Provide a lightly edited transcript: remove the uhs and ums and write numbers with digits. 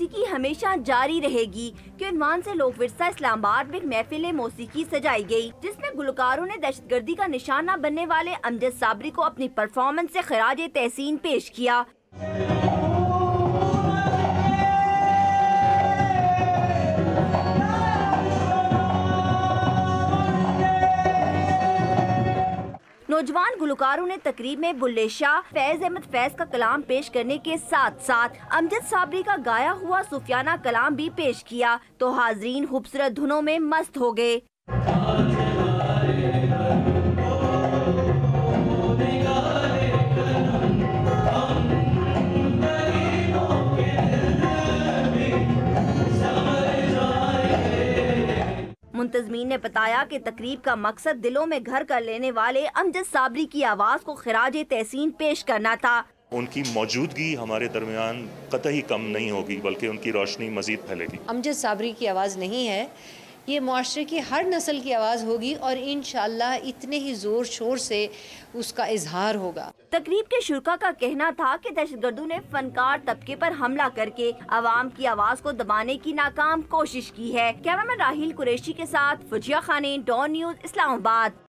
मौसीकी हमेशा जारी रहेगी के उन्वान से लोक विरसा इस्लामाबाद में एक महफिल मौसीकी सजाई गई, जिसमें गुलकारों ने दहशतगर्दी का निशाना बनने वाले अमजद साबरी को अपनी परफॉर्मेंस से खराज तहसीन पेश किया। नौजवान गुलकारों ने तकरीब में बुल्ले शाह, फैज अहमद फैज का कलाम पेश करने के साथ साथ अमजद साबरी का गाया हुआ सूफियाना कलाम भी पेश किया, तो हाजरीन खूबसूरत धुनों में मस्त हो गए। मुंतजमीन ने बताया कि तकरीब का मकसद दिलों में घर कर लेने वाले अमजद साबरी की आवाज़ को खिराज तहसीन पेश करना था। उनकी मौजूदगी हमारे दरमियान कतई कम नहीं होगी, बल्कि उनकी रोशनी मजीद फैलेगी। अमजद साबरी की आवाज़ नहीं है, ये मुआशरे की हर नस्ल की आवाज़ होगी और इंशाअल्लाह इतने ही ज़ोर शोर से उसका इजहार होगा। तकरीब के शुरका का कहना था कि दहशतगर्दों ने फनकार तबके पर हमला करके आवाम की आवाज को दबाने की नाकाम कोशिश की है। कैमरामैन राहिल कुरैशी के साथ फुजिया खानी, डॉन न्यूज़, इस्लामाबाद।